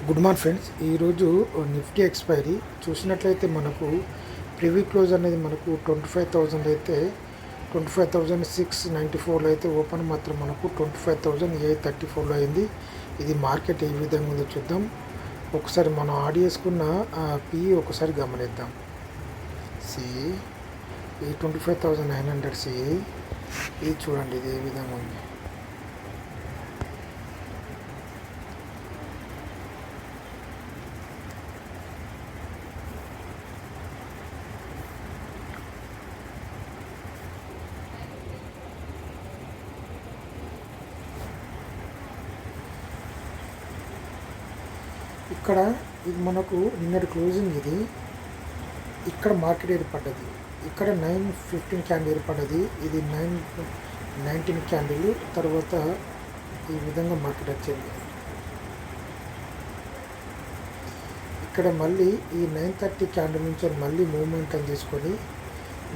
Good morning friends. ఈరోజు Nifty expiry చూసినట్లయితే మనకు ప్రివ్యూ క్లోజ్ అనేది మనకు 25,000 అయితే 25,694 అయితే ఓపెన్ మాత్రం మనకు 25,834 అయింది. ఇది మార్కెట్ ఏ విధంగా ఉందో చూద్దాం. ఒకసారి మనం ఆడ్ చేసుకున్న పిఈ ఒకసారి గమనిద్దాం. సిఈ ఈ 25,900 సిఈ ఇది చూడండి, ఇది ఏ విధంగా ఉంది. ఇక్కడ ఇది మనకు నిన్నటి క్లోజింగ్, ఇది ఇక్కడ మార్కెట్ ఏర్పడ్డది. ఇక్కడ 9:15 క్యాండిల్ ఏర్పడ్డది. ఇది 9:19 క్యాండిల్ తర్వాత ఈ విధంగా మార్కెట్ వచ్చింది. ఇక్కడ మళ్ళీ ఈ 9:30 క్యాండిల్ నుంచి మళ్ళీ మూమెంటం తీసుకొని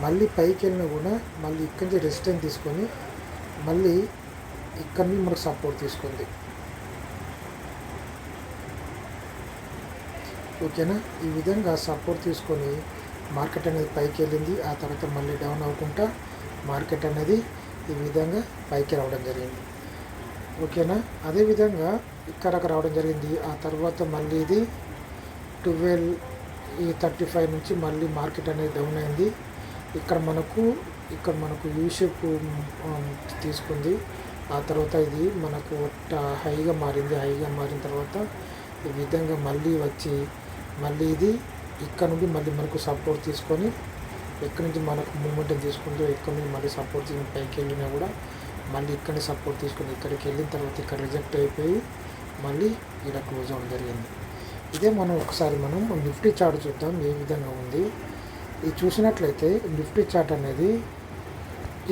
మళ్ళీ పైకి వెళ్ళినా కూడా మళ్ళీ ఇక్కడి నుంచి రెసిస్టెన్స్ తీసుకొని మళ్ళీ ఇక్కడ నుంచి మనకు సపోర్ట్ తీసుకుంది. ఓకేనా, ఈ విధంగా సపోర్ట్ తీసుకొని మార్కెట్ అనేది పైకి వెళ్ళింది. ఆ తర్వాత మళ్ళీ డౌన్ అవ్వకుండా మార్కెట్ అనేది ఈ విధంగా పైకి రావడం జరిగింది. ఓకేనా, అదేవిధంగా ఇక్కడకు రావడం జరిగింది. ఆ తర్వాత మళ్ళీ ఇది 12:35 నుంచి మళ్ళీ మార్కెట్ అనేది డౌన్ అయింది. ఇక్కడ మనకు యూ షేప్ తీసుకుంది. ఆ తర్వాత ఇది మనకు హైగా మారింది. హైగా మారిన తర్వాత ఈ విధంగా మళ్ళీ వచ్చి మళ్ళీ ఇది ఇక్కడ నుండి మళ్ళీ మనకు సపోర్ట్ తీసుకొని ఎక్కడి నుంచి మనకు మూమెంట్ తీసుకుందో ఇక్కడ నుంచి మళ్ళీ సపోర్ట్ తీసుకుని పైకి వెళ్ళినా కూడా మళ్ళీ ఇక్కడిని సపోర్ట్ తీసుకొని ఇక్కడికి వెళ్ళిన తర్వాత ఇక్కడ రిజెక్ట్ అయిపోయి మళ్ళీ ఇక్కడ క్లోజ్ అవ్వడం జరిగింది. ఇదే మనం ఒకసారి నిఫ్టీ చార్ట్ చూద్దాం ఏ విధంగా ఉంది. ఇది చూసినట్లయితే నిఫ్టీ చార్ట్ అనేది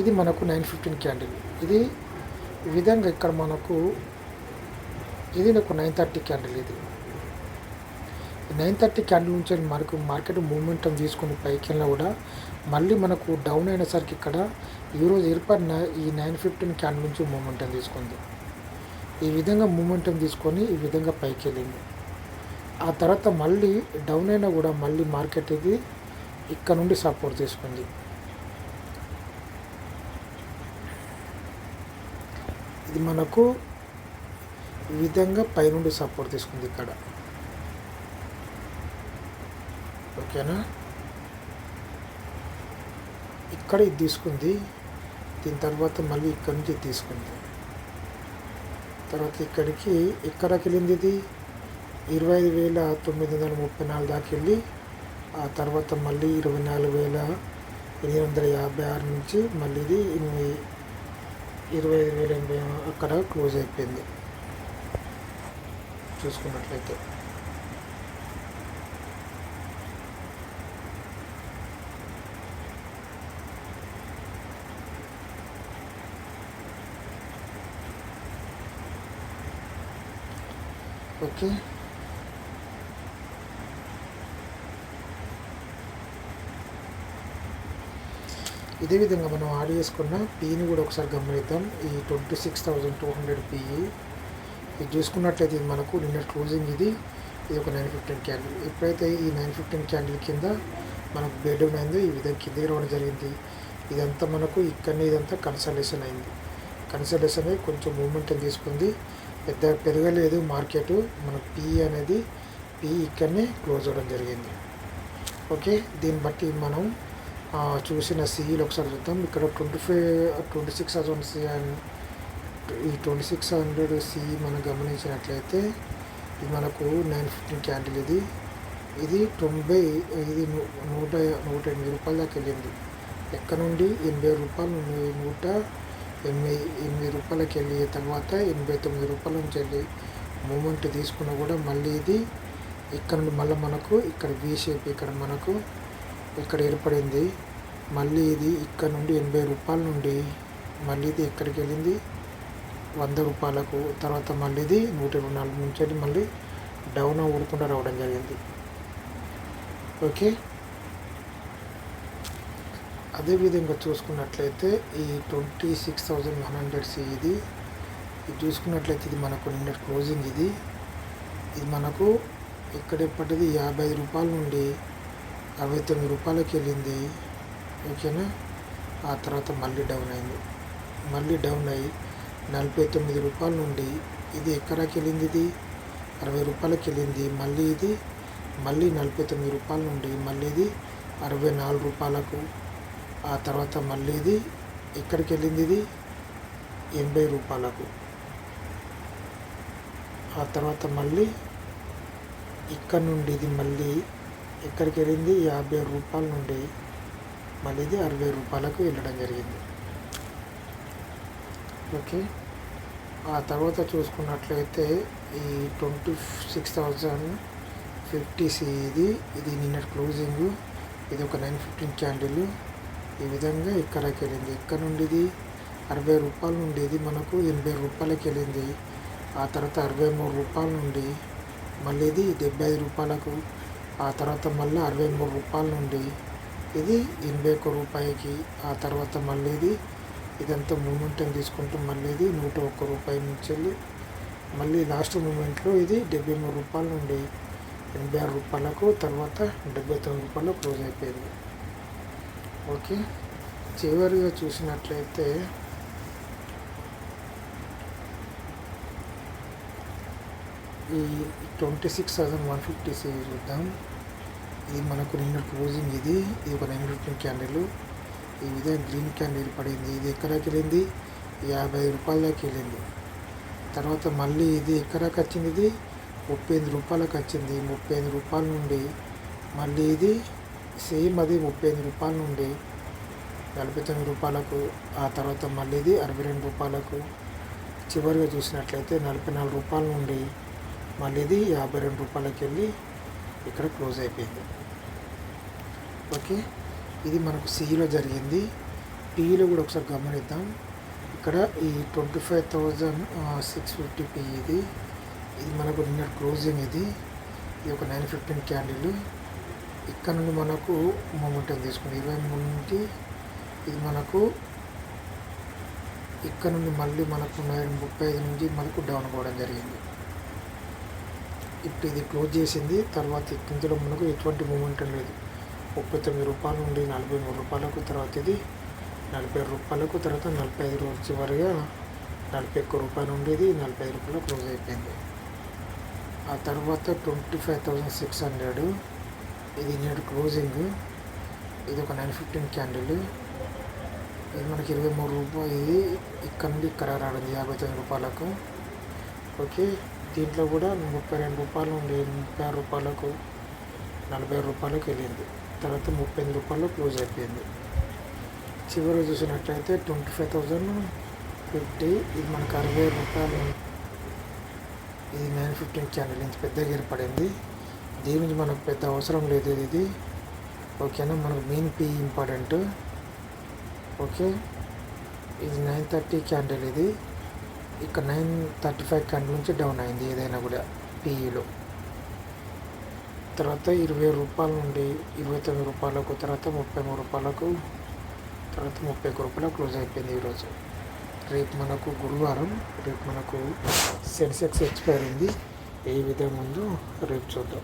ఇది మనకు 9:15 క్యాండిల్. ఇది ఈ విధంగా ఇక్కడ మనకు ఇది నాకు 9:30 క్యాండిల్. ఇది 9:30 క్యాండిల్ నుంచి మనకు మార్కెట్ మూమెంటం తీసుకుని పైకి వెళ్ళినా కూడా మళ్ళీ మనకు డౌన్ అయినసరికి ఇక్కడ ఈరోజు ఏర్పడిన ఈ 9:15 క్యాండిల్ నుంచి మూమెంటం తీసుకుంది. ఈ విధంగా మూమెంటం తీసుకొని ఈ విధంగా పైకి వెళ్ళింది. ఆ తర్వాత మళ్ళీ డౌన్ అయినా కూడా మళ్ళీ మార్కెట్ ఇది ఇక్కడ నుండి సపోర్ట్ తీసుకుంది. ఇది మనకు ఈ విధంగా పైనుండి సపోర్ట్ తీసుకుంది ఇక్కడ. ఓకేనా, ఇక్కడ ఇది తీసుకుంది. దీని తర్వాత మళ్ళీ ఇక్కడ నుంచి తీసుకుంది. తర్వాత ఇక్కడికి వెళ్ళింది. ఇది 25,934 దాకా వెళ్ళి ఆ తర్వాత మళ్ళీ 24,856 నుంచి మళ్ళీ ఇది 25,080 అక్కడ క్లోజ్ అయిపోయింది చూసుకున్నట్లయితే. ఓకే, ఇదే విధంగా మనం యాడ్ చేసుకున్న పీని కూడా ఒకసారి గమనిద్దాం. ఈ 26,200 పీఈ ఇది చూసుకున్నట్లయితే ఇది మనకు నిన్న క్లోజింగ్. ఇది ఒక 9:15 క్యాండిల్. ఎప్పుడైతే ఈ 9:15 క్యాండిల్ కింద మనకు బ్రేక్ డౌన్ అయిందో ఈ విధంగా కిందకి రావడం జరిగింది. ఇదంతా మనకు ఇక్కడనే ఇదంతా కన్సల్టేషన్ అయింది. కన్సల్టేషన్ అయ్యి కొంచెం మూమెంట్ తీసుకుంది. పెద్ద పెరగలేదు మార్కెట్. మన పీఈ అనేది ఇక్కడనే క్లోజ్ అవ్వడం జరిగింది. ఓకే, దీన్ని బట్టి మనం చూసిన సిఈలు ఒకసారి చూద్దాం. ఇక్కడ 26,000 సి అండ్ ఈ 2600 సిఈ మనం గమనించినట్లయితే ఇది మనకు 9:15 క్యాండిల్. ఇది 108 రూపాయల దాకా వెళ్ళింది. ఎక్కడ నుండి 80 రూపాయలు 188 రూపాయలకి వెళ్ళి తర్వాత 89 రూపాయల నుంచి వెళ్ళి మూమెంట్ తీసుకున్నా కూడా మళ్ళీ ఇది ఇక్కడ నుండి మళ్ళీ మనకు ఇక్కడ వి షేప్ ఇక్కడ ఏర్పడింది. మళ్ళీ ఇది ఇక్కడ నుండి 80 రూపాయల నుండి మళ్ళీ ఇది ఎక్కడికి వెళ్ళింది 100 రూపాయలకు. తర్వాత మళ్ళీ ఇది 124 నుంచి వెళ్ళి మళ్ళీ డౌన్ అవ్వకుండా రావడం జరిగింది. ఓకే, అదేవిధంగా చూసుకున్నట్లయితే ఈ 26,100 సి ఇది చూసుకున్నట్లయితే ఇది మనకు నిన్న క్లోజింగ్. ఇది ఇది మనకు ఇక్కడ పడ్డది 55 రూపాయల నుండి 69 రూపాయలకి వెళ్ళింది. ఓకేనా. ఆ తర్వాత మళ్ళీ డౌన్ అయింది. మళ్ళీ డౌన్ అయ్యి 49 రూపాయల నుండి ఇది ఎక్కడికి వెళ్ళింది, ఇది 60 రూపాయలకి వెళ్ళింది. మళ్ళీ ఇది మళ్ళీ 49 రూపాయల నుండి మళ్ళీ ఇది 64 రూపాయలకు. ఆ తర్వాత మళ్ళీ ఇది ఎక్కడికి వెళ్ళింది, ఇది 80 రూపాయలకు. ఆ తర్వాత మళ్ళీ ఇక్కడ నుండి ఇది మళ్ళీ ఎక్కడికి వెళ్ళింది, 50 రూపాయల నుండి మళ్ళీ ఇది 60 రూపాయలకు వెళ్ళడం జరిగింది. ఓకే. ఆ తర్వాత చూసుకున్నట్లయితే ఈ 26,050 ఇది నిన్నటి క్లోజింగ్. ఇది ఒక 915 క్యాండిల్. ఈ విధంగా ఇక్కడికి వెళ్ళింది. ఇక్కడ నుండి ఇది 60 రూపాయల నుండి ఇది మనకు 80 రూపాయలకి వెళ్ళింది. ఆ తర్వాత 63 రూపాయల నుండి మళ్ళీ ఇది 75 రూపాయలకు. ఆ తర్వాత మళ్ళీ 63 రూపాయల నుండి ఇది 81 రూపాయికి. ఆ తర్వాత మళ్ళీ ఇదంతా మూమెంటం తీసుకుంటూ మళ్ళీ ఇది 101 రూపాయి నుంచి వెళ్ళి మళ్ళీ లాస్ట్ మూమెంట్లో ఇది 73 రూపాయల నుండి 86 రూపాయలకు, తర్వాత 79 రూపాయలు క్లోజ్ అయిపోయింది. ఓకే. చివరిగా చూసినట్లయితే ఈ 26,150 చూద్దాం. ఇది మనకు నిన్న క్లోజింగ్. ఇది ఒక 915 క్యాండిల్. ఈ విధంగా గ్రీన్ క్యాండిల్ పడింది. ఇది ఎక్కడికి వెళ్ళింది, 55 రూపాయల దాకా వెళ్ళింది. తర్వాత మళ్ళీ ఇది ఎక్కడికి వచ్చింది, ఇది 35 రూపాయలకు వచ్చింది. 35 రూపాయల నుండి మళ్ళీ ఇది సేమ్ అది 35 రూపాయల నుండి 49 రూపాయలకు. ఆ తర్వాత మళ్ళీ ఇది 62 రూపాయలకు. చివరిగా చూసినట్లయితే 44 రూపాయల నుండి మళ్ళీ ఇది 52 రూపాయలకి వెళ్ళి ఇక్కడ క్లోజ్ అయిపోయింది. ఓకే. ఇది మనకు సిలో జరిగింది. పీలో కూడా ఒకసారి గమనిద్దాం. ఇక్కడ ఈ 25,650 పీ ఇది మనకు నిన్న క్లోజింగ్. ఇది ఒక 915 క్యాండిల్. ఇక్కడ నుండి మనకు మూమెంటం తీసుకుంది 23 నుండి. ఇది మనకు ఇక్కడ నుండి మళ్ళీ మనకు 35 నుంచి మనకు డౌన్ అవ్వడం జరిగింది. ఇప్పుడు ఇది క్లోజ్ చేసింది. తర్వాత ఇందులో మనకు ఎటువంటి మూమెంటం లేదు. 39 రూపాయల నుండి 43 రూపాయలకు, తర్వాత ఇది 40 రూపాయలకు, తర్వాత 45 రోజు చివరిగా 41 రూపాయలు ఉండేది 45 రూపాయలు క్లోజ్ అయిపోయింది. ఆ తర్వాత 25,600 ఇది నేడు క్లోజింగ్. ఇది ఒక 915 క్యాండిల్. ఇది మనకి 23 రూపాయలు. ఇక్కడ నుండి ఇక్కడ రావడం 59 రూపాయలకు. ఓకే. దీంట్లో కూడా 32 రూపాయలు నుండి 36 రూపాయలకు 40 రూపాయలకు వెళ్ళింది. తర్వాత 35 రూపాయలు క్లోజ్ అయిపోయింది. చివరి చూసినట్లయితే 25,050 ఇది మనకు 60 రూపాయలు. ఇది 915 క్యాండిల్ నుంచి పెద్దగా ఏర్పడింది. దీని నుంచి మనకు పెద్ద అవసరం లేదు ఇది. ఓకేనా. మనకు మెయిన్ పీ ఇంపార్టెంట్. ఓకే. ఇది 930 క్యాండిల్. ఇది ఇక్కడ 935 క్యాండిల్ నుంచి డౌన్ అయింది ఏదైనా కూడా పీఈలో. తర్వాత 20 రూపాయల నుండి 29 రూపాయలకు, తర్వాత 33 రూపాయలకు, తర్వాత 31 రూపాయలకు క్లోజ్ అయిపోయింది ఈరోజు. రేపు మనకు గురువారం. రేపు మనకు సెన్సెక్స్ ఎక్స్పైర్ అయింది. ఏ విధంగా ఉందో రేపు చూద్దాం.